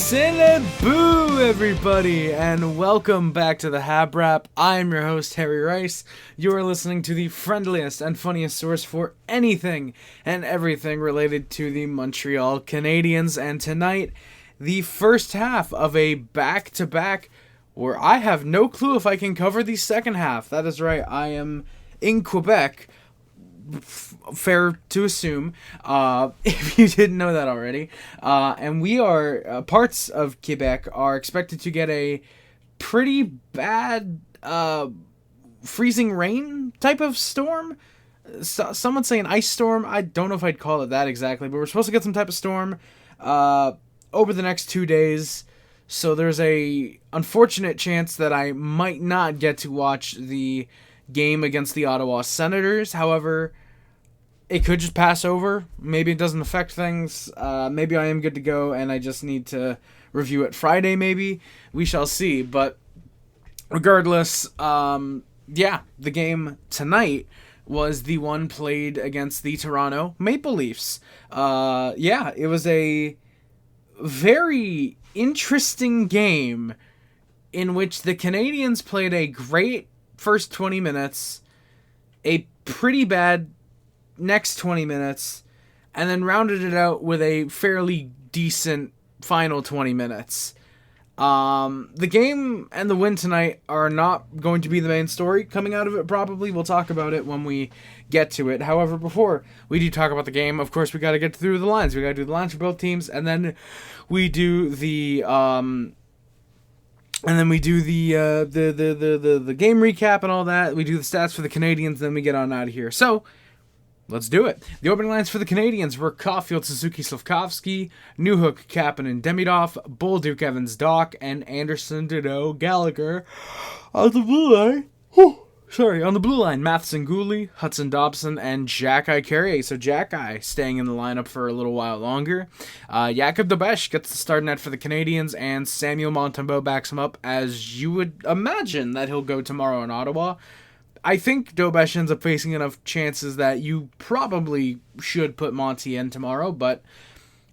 Boo, everybody, and welcome back to the HabWrap. I am your host, Harry Rice. You are listening to the friendliest and funniest source for anything and everything related to the Montreal Canadiens, and tonight, the first half of a back-to-back where I have no clue if I can cover the second half. That is right, I am in Quebec. Fair to assume, if you didn't know that already. And we are, parts of Quebec are expected to get a pretty bad freezing rain type of storm. Some would say an ice storm. I don't know if I'd call it that exactly, but we're supposed to get some type of storm over the next 2 days. So there's a unfortunate chance that I might not get to watch the game against the Ottawa Senators. However, it could just pass over. Maybe it doesn't affect things. Maybe I am good to go and I just need to review it Friday maybe. We shall see. But regardless, the game tonight was the one played against the Toronto Maple Leafs. It was a very interesting game in which the Canadiens played a great first 20 minutes, a pretty bad next 20 minutes, and then rounded it out with a fairly decent final 20 minutes. The game and the win tonight are not going to be the main story coming out of it, probably. We'll talk about it when we get to it. However, before we do talk about the game, of course, we got to get through the lines. We got to do the lines for both teams, and then we do the the game recap and all that. We do the stats for the Canadiens, then we get on out of here. So, let's do it. The opening lines for the Canadiens were Caufield, Suzuki, Slavkovsky, Newhook, Kapanen, Demidov, Bolduc, Evans, Doc, and Anderson, Ditto, Gallagher. On the blue line, Matheson, Gooley, Hudson, Dobson, and Jack-Eye Carrier. So Jack-Eye staying in the lineup for a little while longer. Jakub Dobes gets the start net for the Canadiens, and Samuel Montembeault backs him up, as you would imagine that he'll go tomorrow in Ottawa. I think Dobes ends up facing enough chances that you probably should put Monty in tomorrow, but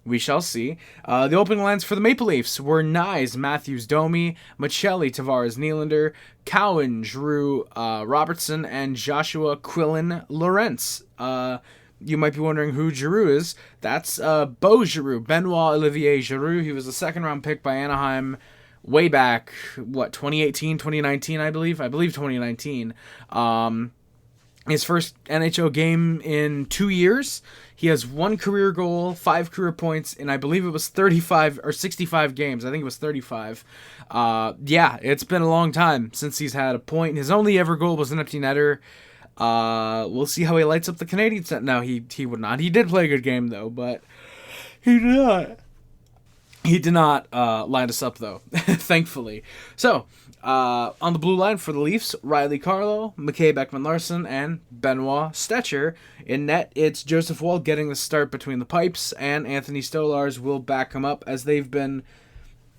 we shall see. The opening lines for the Maple Leafs were Nyes, Matthews, Domi, Michelli, Tavares, Nylander, Cowan, Giroux, Robertson, and Joshua Quillen Lorentz. You might be wondering who Giroux is. That's Beau Giroux, Benoit Olivier Giroux. He was a second-round pick by Anaheim way back, 2018, 2019, I believe 2019. His first NHL game in 2 years. He has 1 career goal, 5 career points, and I believe it was 35 or 65 games. I think it was 35. It's been a long time since he's had a point. His only ever goal was an empty netter. We'll see how he lights up the Canadiens. No, he would not. He did play a good game, though, but he did not. He did not line us up, though, thankfully. So, on the blue line for the Leafs, Riley Carlo, McKay Beckman-Larson, and Benoit Stetcher. In net, it's Joseph Woll getting the start between the pipes, and Anthony Stolarz will back him up as they've been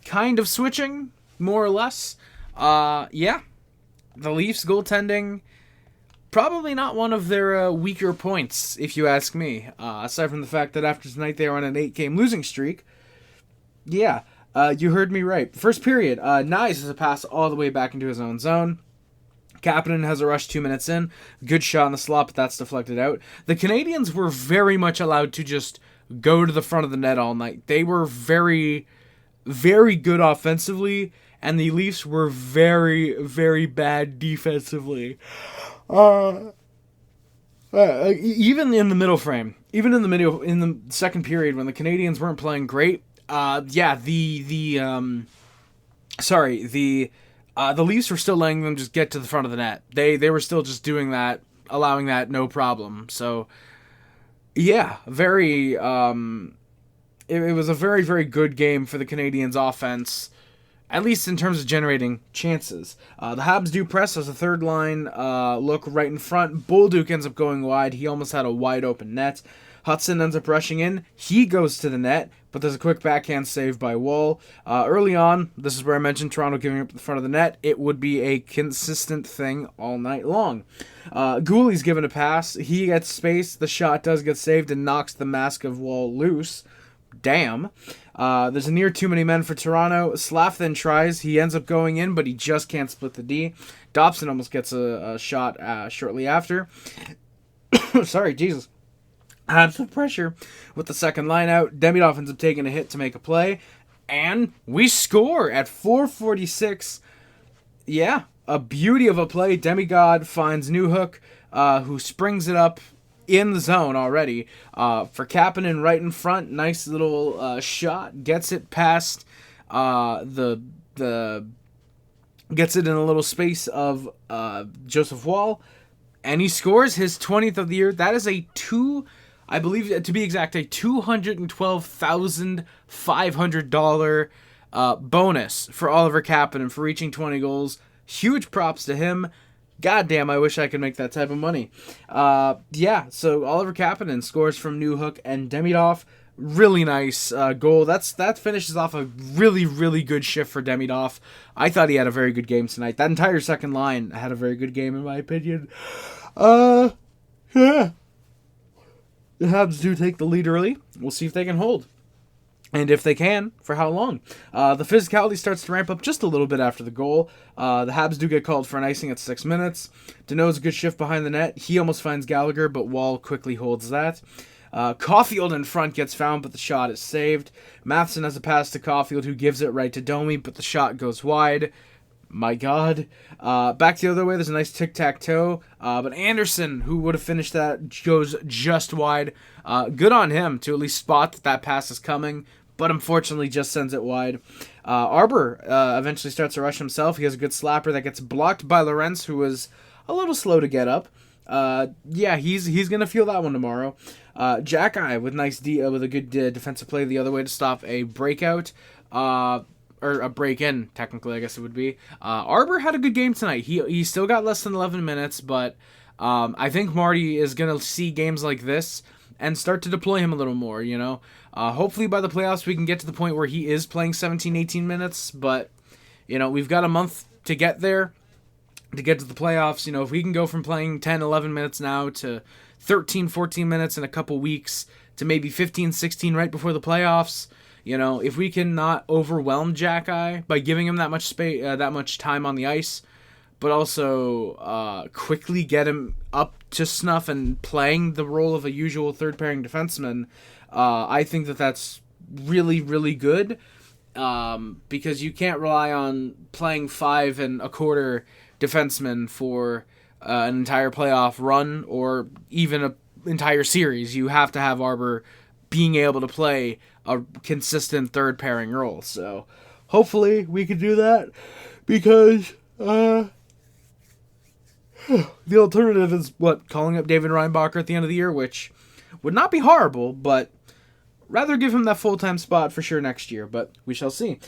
kind of switching, more or less. The Leafs goaltending, probably not one of their weaker points, if you ask me. Aside from the fact that after tonight they are on an 8-game losing streak. Yeah, you heard me right. First period, Nyes has a pass all the way back into his own zone. Kapanen has a rush 2 minutes in. Good shot in the slot, but that's deflected out. The Canadiens were very much allowed to just go to the front of the net all night. They were very, very good offensively, and the Leafs were very, very bad defensively. Even in the middle frame, in the second period when the Canadiens weren't playing great, the Leafs were still letting them just get to the front of the net. They were still just doing that, allowing that, no problem. So, yeah, it was a very, very good game for the Canadiens offense, at least in terms of generating chances. The Habs do press as a third line look right in front. Bolduc ends up going wide. He almost had a wide open net. Hudson ends up rushing in. He goes to the net, but there's a quick backhand save by Woll. Early on, this is where I mentioned Toronto giving up the front of the net. It would be a consistent thing all night long. Gooley's given a pass. He gets space. The shot does get saved and knocks the mask of Woll loose. damn. There's a near too many men for Toronto. Slav then tries. He ends up going in, but he just can't split the D. Dobson almost gets a shot shortly after. Sorry, Jesus. Had some pressure with the second line out. Demidov ends up taking a hit to make a play. And we score at 4:46. Yeah, a beauty of a play. Demigod finds Newhook, who springs it up in the zone already. For Kapanen right in front. Nice little shot. Gets it past gets it in a little space of Joseph Woll. And he scores his 20th of the year. That is I believe, to be exact, a $212,500 bonus for Oliver Kapanen for reaching 20 goals. Huge props to him. Goddamn, I wish I could make that type of money. So Oliver Kapanen scores from Newhook and Demidov. Really nice goal. That finishes off a really, really good shift for Demidov. I thought he had a very good game tonight. That entire second line had a very good game, in my opinion. Yeah. The Habs do take the lead early. We'll see if they can hold. And if they can, for how long? The physicality starts to ramp up just a little bit after the goal. The Habs do get called for an icing at 6 minutes. Deneau's a good shift behind the net. He almost finds Gallagher, but Woll quickly holds that. Caufield in front gets found, but the shot is saved. Matheson has a pass to Caufield, who gives it right to Domi, but the shot goes wide. My God. Back the other way, there's a nice tic-tac-toe. But Anderson, who would have finished that, goes just wide. Good on him to at least spot that pass is coming, but unfortunately just sends it wide. Arbor eventually starts to rush himself. He has a good slapper that gets blocked by Lorenz, who was a little slow to get up. He's going to feel that one tomorrow. Jack-Eye with with a good defensive play the other way to stop a breakout. Or a break-in, technically, I guess it would be. Arbor had a good game tonight. He still got less than 11 minutes, but I think Marty is going to see games like this and start to deploy him a little more, you know. Hopefully by the playoffs we can get to the point where he is playing 17, 18 minutes, but, you know, we've got a month to get there, to get to the playoffs. You know, if we can go from playing 10, 11 minutes now to 13, 14 minutes in a couple weeks to maybe 15, 16 right before the playoffs. You know, if we can not overwhelm Jack-Eye by giving him that much space, that much time on the ice, but also quickly get him up to snuff and playing the role of a usual third-pairing defenseman, I think that's really, really good, because you can't rely on playing 5 1/4 defensemen for an entire playoff run or even an entire series. You have to have Arbor being able to play a consistent third pairing role. So hopefully we can do that, because the alternative is calling up David Reinbacher at the end of the year, which would not be horrible, but rather give him that full-time spot for sure next year, but we shall see.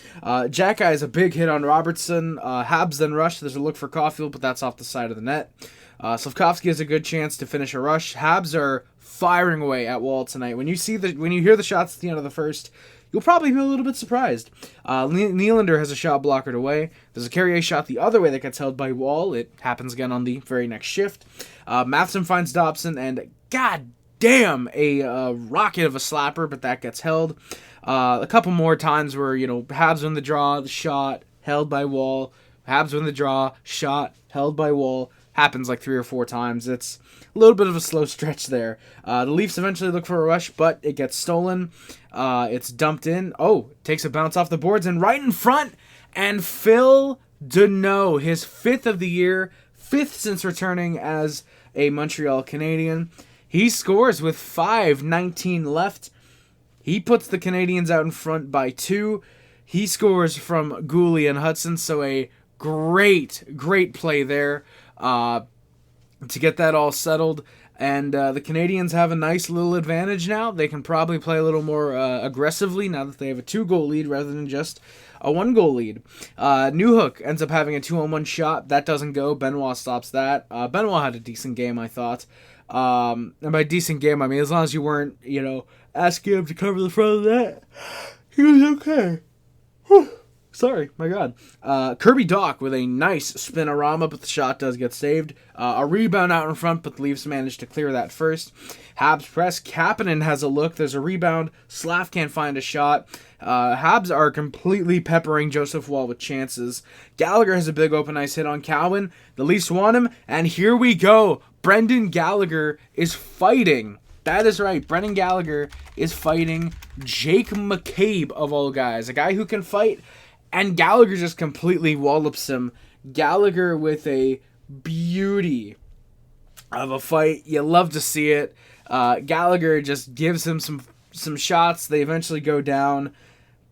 Jack-Eye is a big hit on Robertson. Habs then rush. There's a look for Caufield, but that's off the side of the net. Slafkovsky has a good chance to finish a rush. Habs are firing away at Woll tonight. When you hear the shots at the end of the first, you'll probably be a little bit surprised. Nylander has a shot blockered away. There's a Carrier shot the other way that gets held by Woll. It happens again on the very next shift. Matheson finds Dobson, and god damn, a rocket of a slapper, but that gets held. A couple more times where, you know, Habs win the draw, the shot, held by Woll. Habs win the draw, shot, held by Woll. Happens like 3 or 4 times. It's a little bit of a slow stretch there. The Leafs eventually look for a rush, but it gets stolen. It's dumped in. Takes a bounce off the boards and right in front. And Phil Deneau, his 5th of the year, 5th since returning as a Montreal Canadien. He scores with 5:19 left. He puts the Canadiens out in front by 2. He scores from Gooley and Hudson, so a great play there to get that all settled. And the Canadiens have a nice little advantage now. They can probably play a little more aggressively now that they have a 2-goal lead rather than just a 1-goal lead. Newhook ends up having a 2-on-1 shot. That doesn't go. Benoit stops that. Benoit had a decent game, I thought. And by decent game, I mean as long as you weren't, asking him to cover the front of the net, he was okay. Sorry, my God. Kirby Dach with a nice spinorama, but the shot does get saved. A rebound out in front, but the Leafs managed to clear that first. Habs press. Kapanen has a look. There's a rebound. Slav can't find a shot. Habs are completely peppering Joseph Woll with chances. Gallagher has a big open ice hit on Cowan. The Leafs want him, and here we go. Brendan Gallagher is fighting. That is right. Brendan Gallagher is fighting Jake McCabe, of all guys. A guy who can fight, and Gallagher just completely wallops him. Gallagher with a beauty of a fight. You love to see it. Gallagher just gives him some shots. They eventually go down.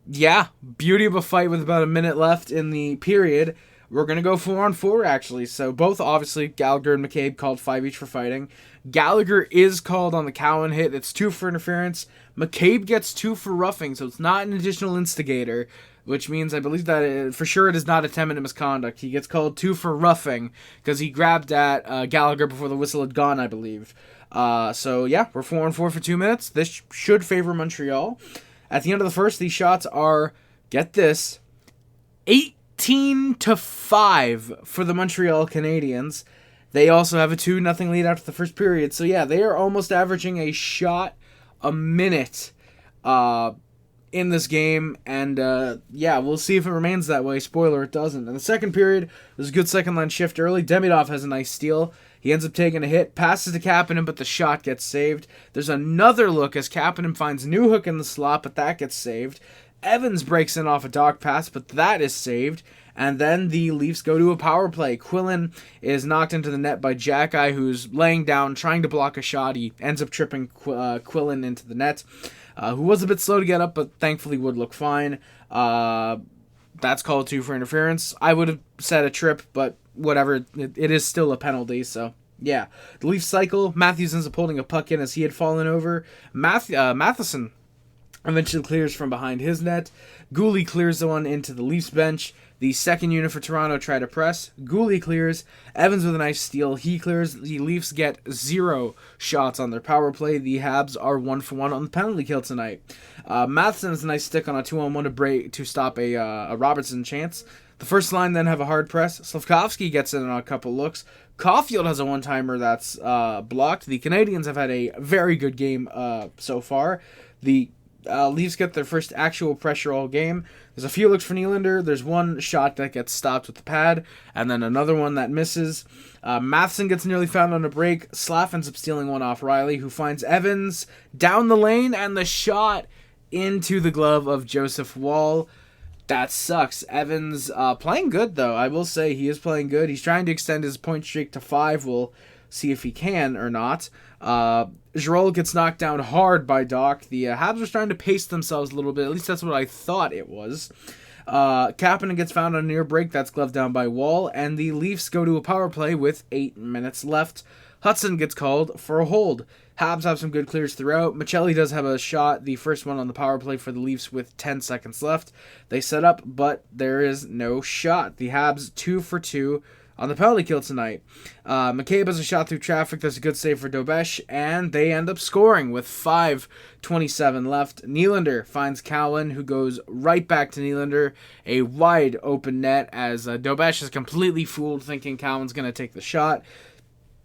Yeah, beauty of a fight with about a minute left in the period. We're going to go 4-on-4, actually. So both, obviously, Gallagher and McCabe called 5 each for fighting. Gallagher is called on the Cowan hit. It's 2 for interference. McCabe gets 2 for roughing, so it's not an additional instigator, which means I believe that for sure it is not a 10-minute misconduct. He gets called 2 for roughing because he grabbed at Gallagher before the whistle had gone, I believe. So, yeah, we're 4-on-4 for 2 minutes. This should favor Montreal. At the end of the first, these shots are, get this, 18-5 for the Montreal Canadiens. They also have a 2-0 lead after the first period. So, yeah, they are almost averaging a shot a minute in this game. And, yeah, we'll see if it remains that way. Spoiler, it doesn't. In the second period, there's a good second-line shift early. Demidov has a nice steal. He ends up taking a hit, passes to Kapanen, but the shot gets saved. There's another look as Kapanen finds Newhook in the slot, but that gets saved. Evans breaks in off a dog pass, but that is saved. And then the Leafs go to a power play. Quillen is knocked into the net by Jacky, who's laying down, trying to block a shot. He ends up tripping Quillen into the net, who was a bit slow to get up, but thankfully would look fine. That's called 2 for interference. I would have said a trip, but whatever. It is still a penalty, so yeah. The Leafs cycle. Matthews ends up holding a puck in as he had fallen over. Matheson eventually clears from behind his net. Gooley clears the one into the Leafs bench. The second unit for Toronto try to press. Gooley clears. Evans with a nice steal. He clears. The Leafs get 0 shots on their power play. The Habs are 1-for-1 on the penalty kill tonight. Matheson has a nice stick on a 2-on-1 to stop a Robertson chance. The first line then have a hard press. Slavkovsky gets in on a couple looks. Caufield has a one-timer that's blocked. The Canadiens have had a very good game so far. The Leafs get their first actual pressure all game. There's a few looks for Nylander. There's one shot that gets stopped with the pad, and then another one that misses. Matheson gets nearly found on a break. Slav ends up stealing one off Riley, who finds Evans down the lane, and the shot into the glove of Joseph Woll. That sucks. Evans playing good, though. I will say he is playing good. He's trying to extend his point streak to 5. We'll see if he can or not. Giroux gets knocked down hard by Dach. The Habs are starting to pace themselves a little bit. At least that's what I thought it was. Kapanen gets found on a near break. That's gloved down by Woll. And the Leafs go to a power play with 8 minutes left. Hudson gets called for a hold. Habs have some good clears throughout. Michelli does have a shot, the first one on the power play for the Leafs with 10 seconds left. They set up, but there is no shot. The Habs 2 for 2 on the penalty kill tonight. McCabe has a shot through traffic. That's a good save for Dobes, and they end up scoring with 5:27 left. Nylander finds Cowan, who goes right back to Nylander. A wide open net as Dobes is completely fooled, thinking Cowan's going to take the shot.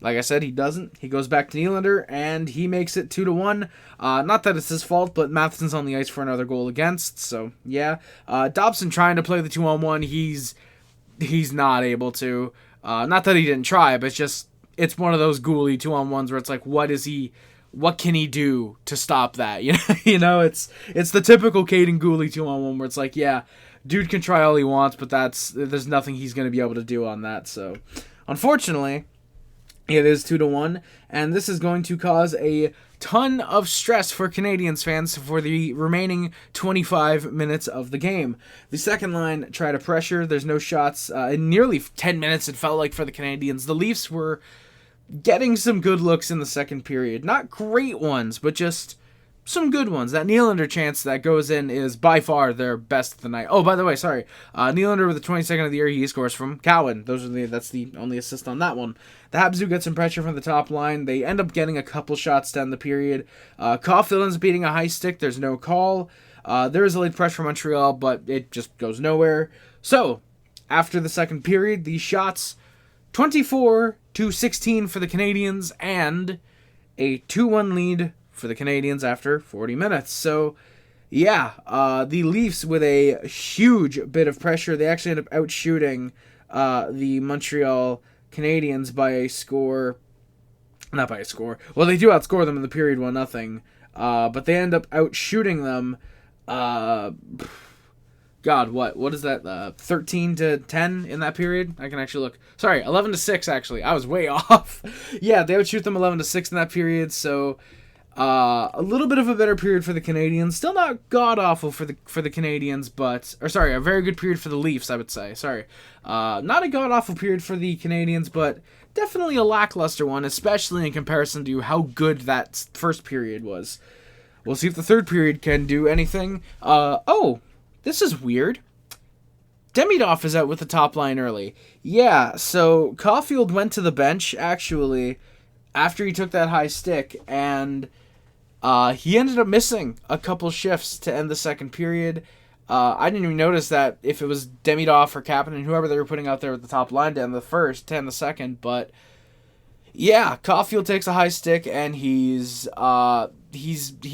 Like I said, he doesn't. He goes back to Nylander, and he makes it 2-1. Not that it's his fault, but Matheson's on the ice for another goal against, so yeah. Dobson trying to play the 2-on-1. He's not able to. Not that he didn't try, but it's one of those ghouly 2-on-1s where it's like, what can he do to stop that? You know, it's the typical Caden Gooley 2-on-1 where it's like, yeah, dude can try all he wants, but there's nothing he's going to be able to do on that. So, unfortunately, it is 2-1, and this is going to cause a ton of stress for Canadiens fans for the remaining 25 minutes of the game. The second line try to pressure. There's no shots. In nearly 10 minutes, it felt like, for the Canadiens. The Leafs were getting some good looks in the second period. Not great ones, but just some good ones. That Nylander chance that goes in is by far their best of the night. Oh, by the way, sorry. Nylander with the 22nd of the year, he scores from Cowan. That's the only assist on that one. The Habs do get some pressure from the top line. They end up getting a couple shots to end the period. Caufield ends up beating a high stick. There's no call. There is a late press for Montreal, but it just goes nowhere. So, after the second period, these shots, 24-16 for the Canadiens, and a 2-1 lead for the Canadiens after 40 minutes. So, yeah, the Leafs with a huge bit of pressure. They actually end up outshooting the Montreal Canadiens by a score. Not by a score. Well, they do outscore them in the period 1-0. But they end up outshooting them. God, what is that? 13-10 in that period? I can actually look. Sorry, 11-6 actually. I was way off. Yeah, they outshoot them 11-6 in that period. So a little bit of a better period for the Canadiens. Still not god awful for the Canadiens, but a very good period for the Leafs, I would say. Sorry, not a god awful period for the Canadiens, but definitely a lackluster one, especially in comparison to how good that first period was. We'll see if the third period can do anything. This is weird. Demidov is out with the top line early. Yeah, so Caufield went to the bench, actually, after he took that high stick, and he ended up missing a couple shifts to end the second period. I didn't even notice that if it was Demidov or Kapanen, whoever they were putting out there at the top line to end the second, but yeah, Caufield takes a high stick, and he's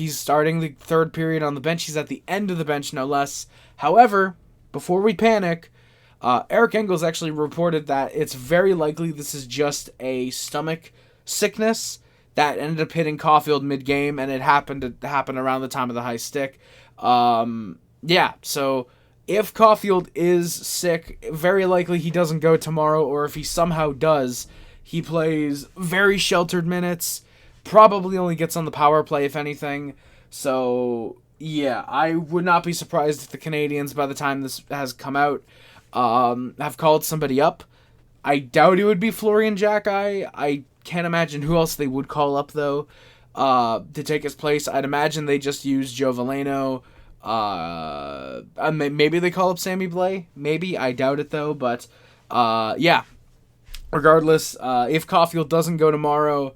starting the third period on the bench. He's at the end of the bench, no less. However, before we panic, Eric Engels actually reported that it's very likely this is just a stomach sickness that ended up hitting Caufield mid-game, and it happened around the time of the high stick. Yeah, so if Caufield is sick, very likely he doesn't go tomorrow, or if he somehow does, he plays very sheltered minutes, probably only gets on the power play, if anything. So, yeah, I would not be surprised if the Canadiens, by the time this has come out, have called somebody up. I doubt it would be Florian Xhekaj. I can't imagine who else they would call up, though, to take his place. I'd imagine they just use Joe Veleno. Maybe they call up Sammy Blais. Maybe. I doubt it, though. But, yeah. Regardless, if Caufield doesn't go tomorrow,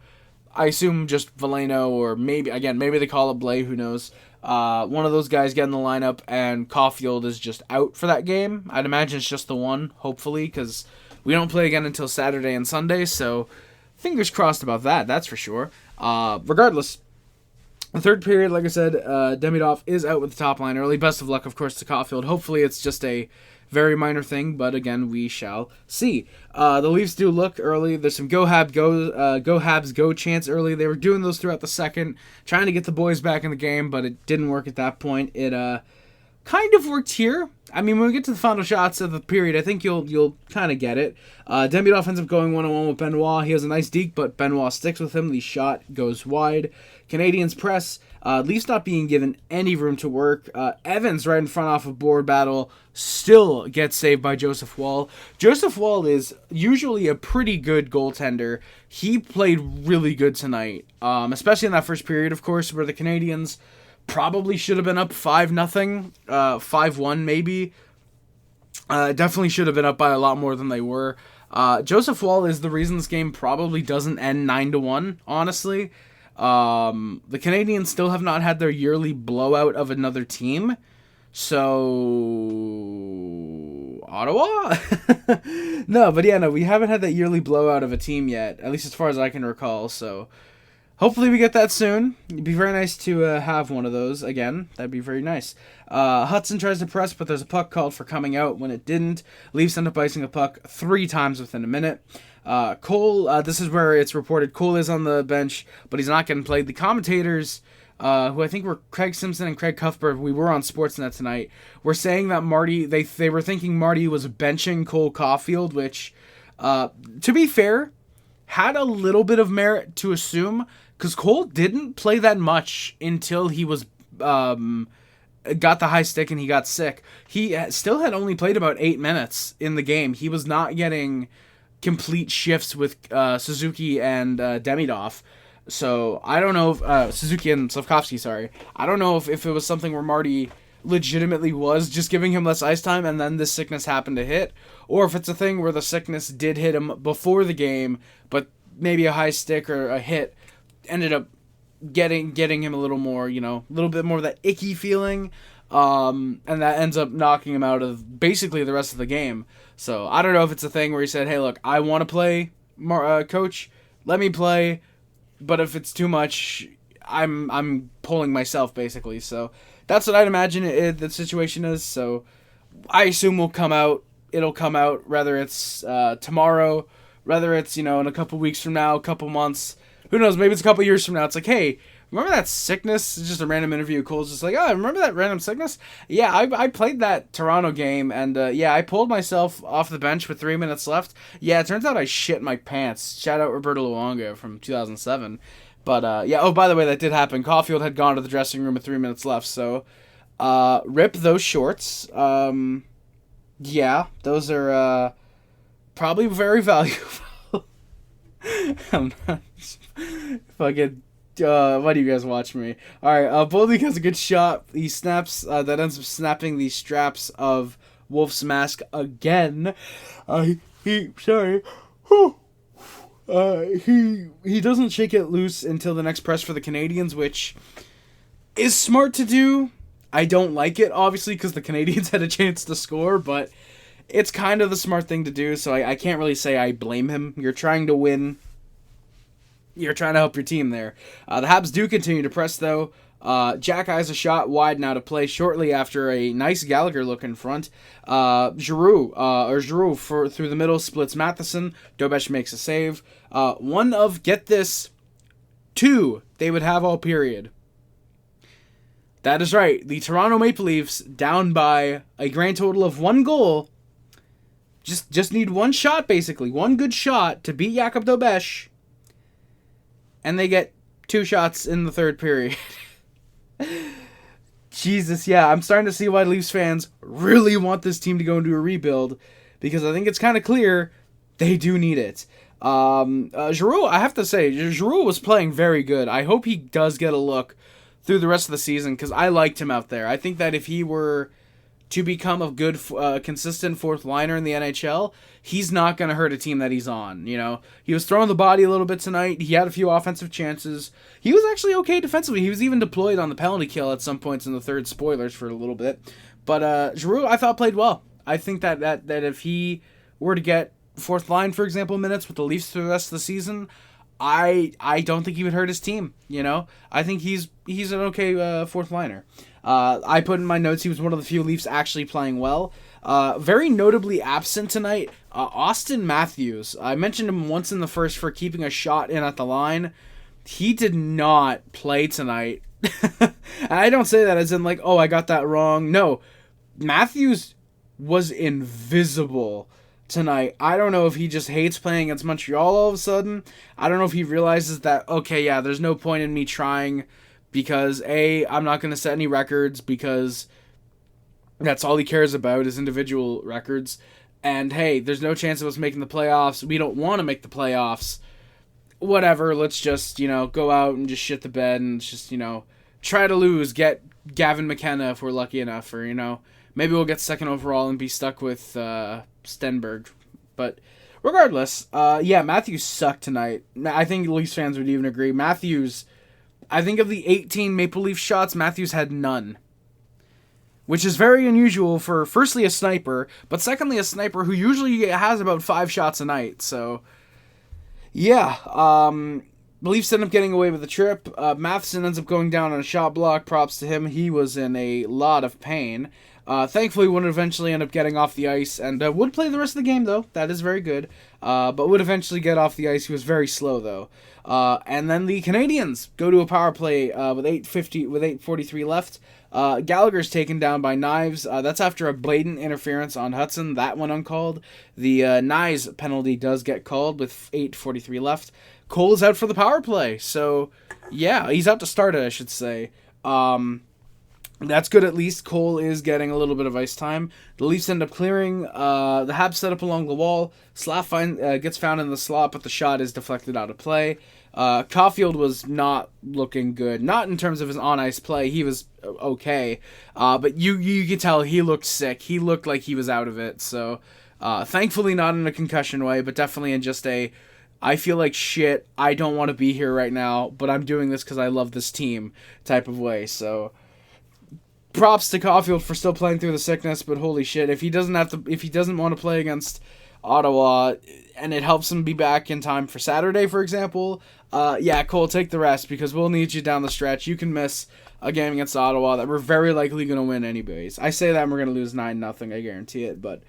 I assume just Veleno, or maybe they call up Blais, who knows. One of those guys get in the lineup, and Caufield is just out for that game. I'd imagine it's just the one, hopefully, because we don't play again until Saturday and Sunday, so fingers crossed about that, that's for sure. Regardless, the third period, like I said, Demidov is out with the top line early. Best of luck, of course, to Caufield. Hopefully it's just a very minor thing, but again, we shall see. The Leafs do look early. There's some go Habs go chants early. They were doing those throughout the second, trying to get the boys back in the game, but it didn't work at that point. It kind of worked here. I mean, when we get to the final shots of the period, I think you'll kind of get it. Demidov ends up going 1-on-1 with Benoit. He has a nice deke, but Benoit sticks with him. The shot goes wide. Canadiens press. Leafs not being given any room to work. Evans right in front off of board battle still gets saved by Joseph Woll. Joseph Woll is usually a pretty good goaltender. He played really good tonight, especially in that first period, of course, where the Canadiens probably should have been up 5-0, 5-1 maybe. Definitely should have been up by a lot more than they were. Joseph Woll is the reason this game probably doesn't end 9-1, honestly. The Canadiens still have not had their yearly blowout of another team. So, Ottawa? No, we haven't had that yearly blowout of a team yet, at least as far as I can recall, so hopefully we get that soon. It'd be very nice to have one of those again. That'd be very nice. Hudson tries to press, but there's a puck called for coming out when it didn't. Leafs end up icing a puck 3 times within a minute. Cole, this is where it's reported Cole is on the bench, but he's not getting played. The commentators, who I think were Craig Simpson and Craig Cuthbert, we were on Sportsnet tonight, were saying that Marty, they were thinking Marty was benching Cole Caufield, which, to be fair, had a little bit of merit to assume, because Cole didn't play that much until he was got the high stick and he got sick. He still had only played about 8 minutes in the game. He was not getting complete shifts with Suzuki and Demidov. So I don't know if Suzuki and Slavkovsky, sorry. I don't know if it was something where Marty legitimately was just giving him less ice time and then this sickness happened to hit, or if it's a thing where the sickness did hit him before the game, but maybe a high stick or a hit ended up getting him a little more, a little bit more of that icky feeling. And that ends up knocking him out of basically the rest of the game. So I don't know if it's a thing where he said, "Hey, look, I want to play, coach. Let me play, but if it's too much, I'm pulling myself basically." So that's what I'd imagine the situation is. So I assume it'll come out, whether it's tomorrow, whether it's, in a couple weeks from now, a couple months, who knows, maybe it's a couple years from now. It's like, hey, remember that sickness? It's just a random interview. Cole's just like, oh, remember that random sickness? Yeah, I played that Toronto game, and I pulled myself off the bench with 3 minutes left. Yeah, it turns out I shit my pants. Shout out Roberto Luongo from 2007. But, oh, by the way, that did happen. Caufield had gone to the dressing room with 3 minutes left, so rip those shorts. Yeah, those are probably very valuable. I'm not fucking. Why do you guys watch me? Alright, Boldy has a good shot. He snaps, that ends up snapping the straps of Wolf's mask again. He doesn't shake it loose until the next press for the Canadiens, which is smart to do. I don't like it, obviously, because the Canadiens had a chance to score, but it's kind of the smart thing to do, so I can't really say I blame him. You're trying to win. You're trying to help your team there. The Habs do continue to press, though. Jack eyes a shot wide now to play shortly after a nice Gallagher look in front. Giroux through the middle splits Matheson. Dobes makes a save. One of, get this, 2 they would have all period. That is right. The Toronto Maple Leafs, down by a grand total of 1 goal, just need 1 shot, basically. 1 good shot to beat Jakub Dobes. And they get 2 shots in the third period. Jesus, yeah. I'm starting to see why Leafs fans really want this team to go into a rebuild. Because I think it's kind of clear they do need it. Giroux, I have to say, Giroux was playing very good. I hope he does get a look through the rest of the season, because I liked him out there. I think that if he were to become a good, consistent fourth liner in the NHL, he's not going to hurt a team that he's on. He was throwing the body a little bit tonight. He had a few offensive chances. He was actually okay defensively. He was even deployed on the penalty kill at some points in the third, spoilers for a little bit. But Giroux, I thought, played well. I think that if he were to get fourth line, for example, minutes with the Leafs through the rest of the season, I don't think he would hurt his team. I think he's an okay fourth liner. I put in my notes he was one of the few Leafs actually playing well. Very notably absent tonight, Austin Matthews. I mentioned him once in the first for keeping a shot in at the line. He did not play tonight. And I don't say that as in like, oh, I got that wrong. No, Matthews was invisible tonight. I don't know if he just hates playing against Montreal all of a sudden. I don't know if he realizes that, okay, yeah, there's no point in me trying because, A, I'm not going to set any records because that's all he cares about is individual records. And, hey, there's no chance of us making the playoffs. We don't want to make the playoffs. Whatever, let's just, go out and just shit the bed and just, try to lose, get Gavin McKenna if we're lucky enough, or, maybe we'll get second overall and be stuck with Stenberg. But regardless, Matthews sucked tonight. I think Leafs fans would even agree. Matthews, I think of the 18 Maple Leaf shots, Matthews had none. Which is very unusual for, firstly, a sniper, but secondly, a sniper who usually has about 5 shots a night. So, yeah, the Leafs end up getting away with the trip. Matheson ends up going down on a shot block. Props to him. He was in a lot of pain. Thankfully, would eventually end up getting off the ice and would play the rest of the game, though. That is very good. But would eventually get off the ice. He was very slow, though. And then the Canadiens go to a power play with 8:43 left. Gallagher's taken down by Knives. That's after a blatant interference on Hudson. That one uncalled. The Knives penalty does get called with 8:43 left. Cole is out for the power play. So, yeah, he's out to start it, I should say. That's good at least. Cole is getting a little bit of ice time. The Leafs end up clearing. The Habs set up along the wall. Slav gets found in the slot, but the shot is deflected out of play. Caufield was not looking good. Not in terms of his on-ice play. He was okay. But you could tell he looked sick. He looked like he was out of it. So, thankfully not in a concussion way, but definitely in just a, I feel like shit, I don't want to be here right now, but I'm doing this because I love this team type of way. So, props to Caufield for still playing through the sickness, but holy shit, if he doesn't want to play against Ottawa and it helps him be back in time for Saturday, for example, yeah, Cole, take the rest because we'll need you down the stretch. You can miss a game against Ottawa that we're very likely going to win anyways. I say that and we're going to lose 9-0, I guarantee it, but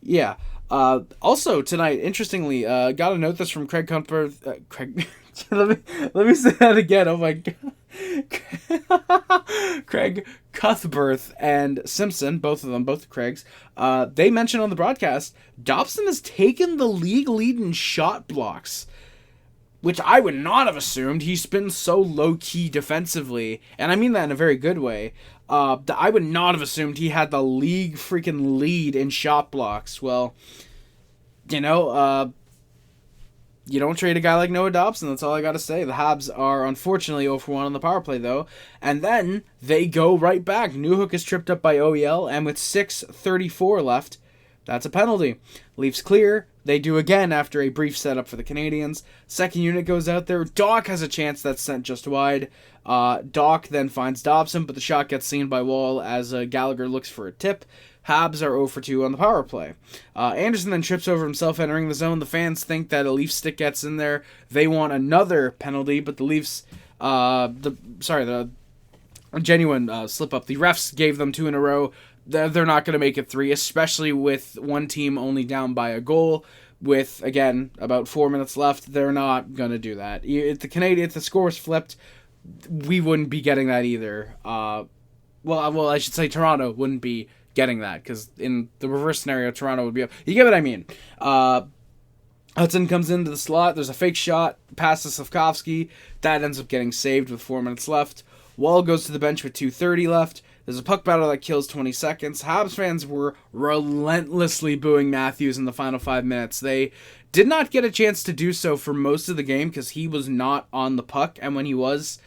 yeah. Also tonight, interestingly, got to note this from Craig Cuthbert. let me say that again. Oh my god. Craig Cuthbert and Simpson, both Craigs, they mentioned on the broadcast, Dobson has taken the league lead in shot blocks, which I would not have assumed. He's been so low-key defensively, and I mean that in a very good way. I would not have assumed he had the league freaking lead in shot blocks. Well, you know, you don't trade a guy like Noah Dobson. That's all I got to say. The Habs are unfortunately 0-1 on the power play, though. And then they go right back. Newhook is tripped up by OEL, and with 6:34 left, that's a penalty. Leafs clear. They do again after a brief setup for the Canadiens. Second unit goes out there. Doc has a chance that's sent just wide. Doc then finds Dobson, but the shot gets seen by Woll as Gallagher looks for a tip. Habs are 0-2 on the power play. Anderson then trips over himself entering the zone. The fans think that a Leaf stick gets in there. They want another penalty, but the Leafs, the genuine slip up. The refs gave them 2 in a row. They're not going to make it 3, especially with one team only down by a goal. With, again, about 4 minutes left, they're not going to do that. If the score was flipped, we wouldn't be getting that either. Well, I should say Toronto wouldn't be getting that, because in the reverse scenario, Toronto would be up. You get what I mean. Hudson comes into the slot. There's a fake shot, passes Slavkovsky. That ends up getting saved with 4 minutes left. Woll goes to the bench with 2:30 left. There's a puck battle that kills 20 seconds. Habs fans were relentlessly booing Matthews in the final 5 minutes. They did not get a chance to do so for most of the game because he was not on the puck, and when he was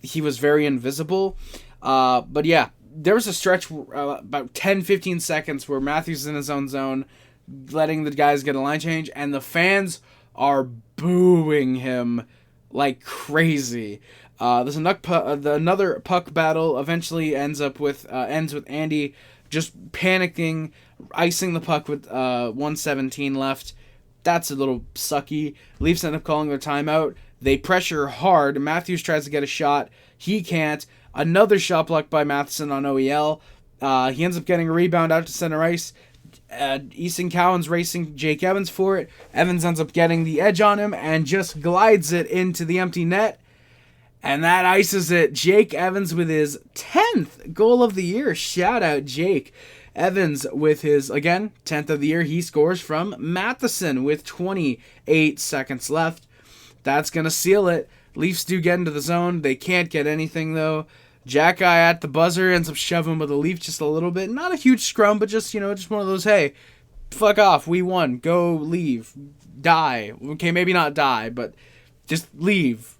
very invisible. But yeah, there was a stretch about 10-15 seconds where Matthews is in his own zone, letting the guys get a line change, and the fans are booing him like crazy. There's another puck battle. Eventually ends with Andy just panicking, icing the puck with 1:17 left. That's a little sucky. Leafs end up calling their timeout. They pressure hard. Matthews tries to get a shot. He can't. Another shot blocked by Matheson on OEL. He ends up getting a rebound out to center ice. Easton Cowan's racing Jake Evans for it. Evans ends up getting the edge on him and just glides it into the empty net. And that ices it. Jake Evans with his 10th goal of the year. Shout out Jake Evans with his, again, 10th of the year. He scores from Matheson with 28 seconds left. That's going to seal it. Leafs do get into the zone. They can't get anything, though. Jack Guy at the buzzer ends up shoving with the Leaf just a little bit. Not a huge scrum, but just one of those, hey, fuck off. We won. Go leave. Die. Okay, maybe not die, but just leave.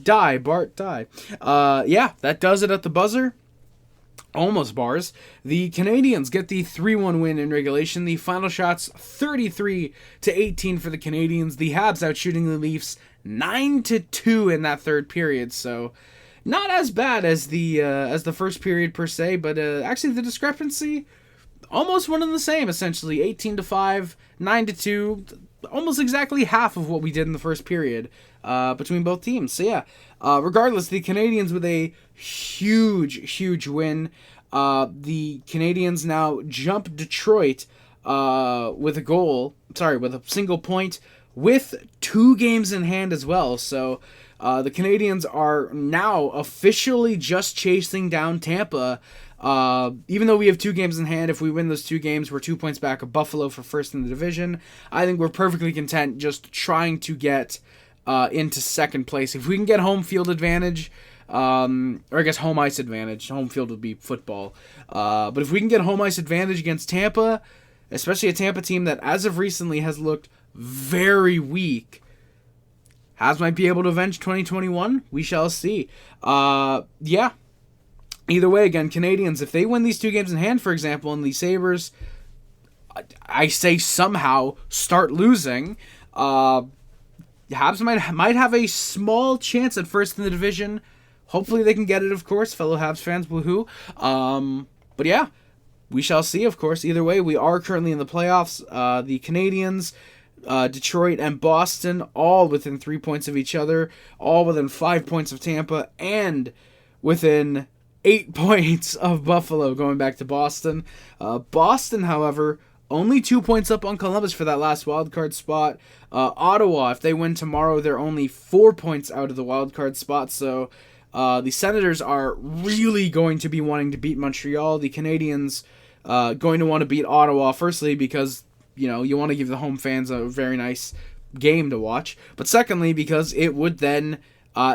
Die, Bart, die. Yeah, that does it at the buzzer. Almost bars. The Canadiens get the 3-1 win in regulation. The final shots 33-18 for the Canadiens. The Habs out shooting the Leafs 9-2 in that third period. So not as bad as the first period per se, but actually the discrepancy almost one and the same essentially. 18-5, 9-2, almost exactly half of what we did in the first period between both teams. So yeah, regardless, the Canadiens with a huge win. The Canadiens now jump Detroit with a single point with 2 games in hand as well. So the Canadiens are now officially just chasing down Tampa. Even though we have 2 games in hand, if we win those 2 games, we're 2 points back of Buffalo for first in the division. I think we're perfectly content just trying to get into second place. If we can get home field advantage, or I guess home ice advantage, home field would be football. But if we can get home ice advantage against Tampa, especially a Tampa team that as of recently has looked very weak, Habs might be able to avenge 2021. We shall see. Yeah. Either way, again, Canadiens, if they win these 2 games in hand, for example, and the Sabres, I say somehow, start losing, Habs might have a small chance at first in the division, Hopefully they can get it, of course, fellow Habs fans, woohoo. But yeah, we shall see, of course. Either way, we are currently in the playoffs. The Canadiens, Detroit, and Boston, all within 3 points of each other, all within 5 points of Tampa, and within 8 points of Buffalo, going back to Boston. Boston, however, only 2 points up on Columbus for that last wildcard spot. Ottawa, if they win tomorrow, they're only 4 points out of the wildcard spot, so the Senators are really going to be wanting to beat Montreal. The Canadiens going to want to beat Ottawa, firstly, because you want to give the home fans a very nice game to watch, but secondly, because it would then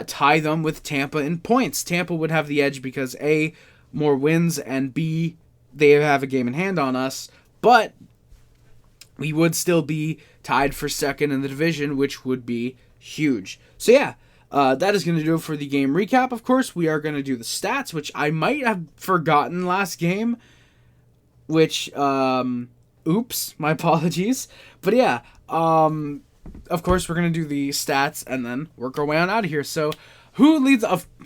tie them with Tampa in points. Tampa would have the edge because A, more wins, and B, they have a game in hand on us, but we would still be tied for second in the division, which would be huge. So yeah, that is going to do it for the game recap. Of course, we are going to do the stats, which I might have forgotten last game, which, oops, my apologies. But yeah, of course, we're going to do the stats and then work our way on out of here. So, who leads?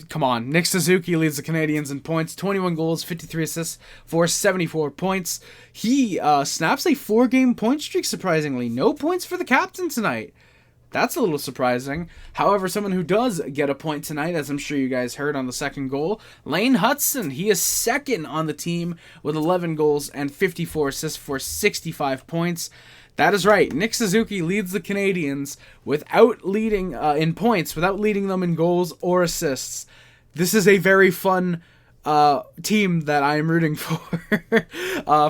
Come on, Nick Suzuki leads the Canadiens in points, 21 goals, 53 assists for 74 points. He snaps a 4-game point streak, surprisingly. No points for the captain tonight. That's a little surprising. However, someone who does get a point tonight, as I'm sure you guys heard on the second goal, Lane Hutson. He is second on the team with 11 goals and 54 assists for 65 points. That is right. Nick Suzuki leads the Canadiens without leading in points, without leading them in goals or assists. This is a very fun team that I am rooting for.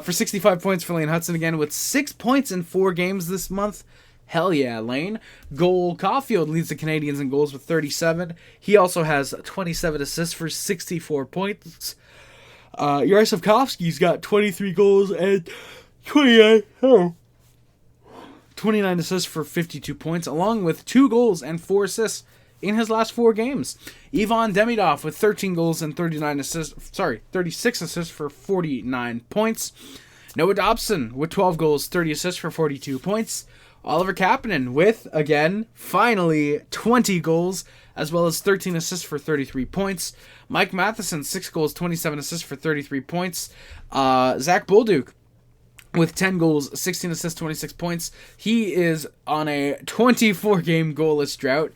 For 65 points for Lane Hutson again, with 6 points in 4 games this month. Hell yeah, Lane. Caufield leads the Canadiens in goals with 37. He also has 27 assists for 64 points. Jurasovsky's got 23 goals and 29 assists for 52 points, along with 2 goals and 4 assists in his last 4 games. Ivan Demidov with 13 goals and 36 assists for 49 points. Noah Dobson with 12 goals, 30 assists for 42 points. Oliver Kapanen with, again, finally, 20 goals, as well as 13 assists for 33 points. Mike Matheson, 6 goals, 27 assists for 33 points. Zach Bolduc with 10 goals, 16 assists, 26 points. He is on a 24-game goalless drought.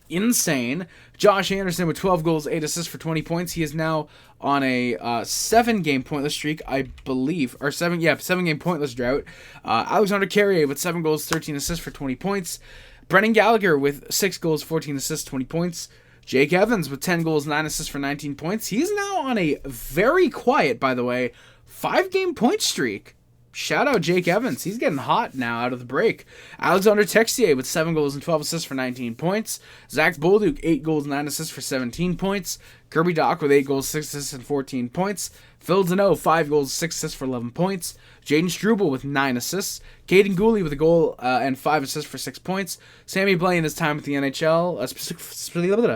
Insane. Josh Anderson with 12 goals, 8 assists for 20 points. He is now on a 7-game pointless streak, I believe. Or 7-game pointless drought. Alexander Carrier with 7 goals, 13 assists for 20 points. Brendan Gallagher with 6 goals, 14 assists, 20 points. Jake Evans with 10 goals, 9 assists for 19 points. He is now on a very quiet, by the way, 5-game point streak. Shout out Jake Evans. He's getting hot now out of the break. Alexander Texier with 7 goals and 12 assists for 19 points. Zach Bolduc, 8 goals, 9 assists for 17 points. Kirby Dach with 8 goals, 6 assists, and 14 points. Phil Deneau, 5 goals, 6 assists for 11 points. Jaden Struble with 9 assists. Caden Gooley with a goal and 5 assists for 6 points. Sammy Blais in his time with the NHL,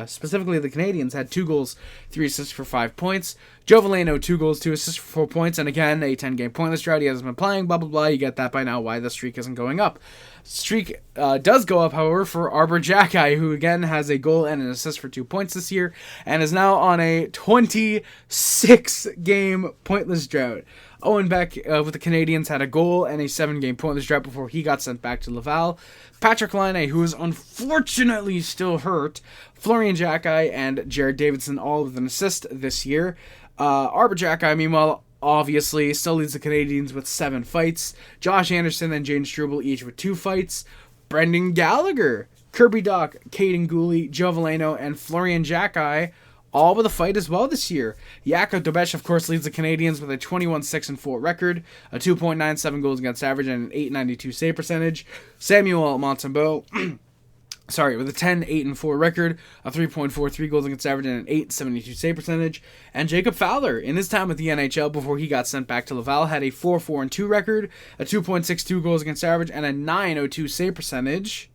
specifically the Canadiens, had 2 goals, 3 assists for 5 points. Joe Veleno, 2 goals, 2 assists for 4 points. And again, a 10-game pointless drought. He hasn't been playing, blah, blah, blah. You get that by now, why the streak isn't going up. Streak does go up, however, for Arbor Jacki, who again has a goal and an assist for 2 points this year, and is now on a 26-game pointless drought. Owen Beck with the Canadiens had a goal and a 7-game pointless drought before he got sent back to Laval. Patrick Laine, who is unfortunately still hurt. Florian Jacki and Jared Davidson, all with an assist this year. Arbor Jacki, meanwhile, obviously still leads the Canadiens with 7 fights. Josh Anderson and Jaden Struble each with 2 fights. Brendan Gallagher, Kirby Dach, Caden Gooley, Joe Veleno, and Florian Jacki all with a fight as well this year. Jakub Dobes, of course, leads the Canadiens with a 21-6-4 record, a 2.97 goals against average, and an .892 save percentage. Samuel Montembeault, with a 10-8-4 record, a 3.43 goals against average, and an .872 save percentage. And Jacob Fowler, in his time with the NHL before he got sent back to Laval, had a 4-4-2 record, a 2.62 goals against average, and a .902 save percentage,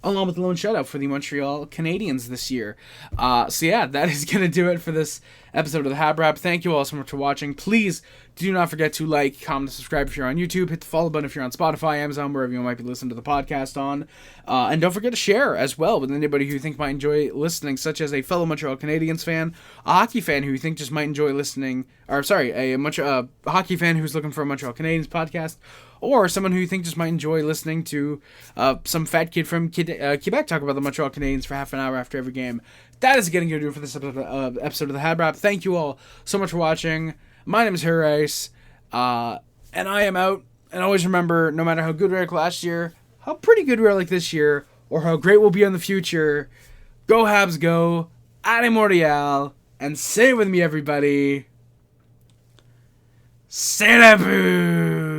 along with the lone shutout for the Montreal Canadiens this year. So yeah, that is going to do it for this episode of the HabWrap. Thank you all so much for watching. Please do not forget to like, comment, and subscribe if you're on YouTube. Hit the follow button if you're on Spotify, Amazon, wherever you might be listening to the podcast on. And don't forget to share as well with anybody who you think might enjoy listening, such as a fellow Montreal Canadiens fan, a hockey fan who you think just might enjoy listening, or sorry, a hockey fan who's looking for a Montreal Canadiens podcast, or someone who you think just might enjoy listening to some fat kid from Quebec talk about the Montreal Canadiens for half an hour after every game. That is getting to do for this episode of the HabWrap. Thank you all so much for watching. My name is Harris, and I am out. And always remember, no matter how good we were like last year, how pretty good we are like this year, or how great we'll be in the future, go Habs go, Allez Montreal, and say it with me, everybody, c'est la boo!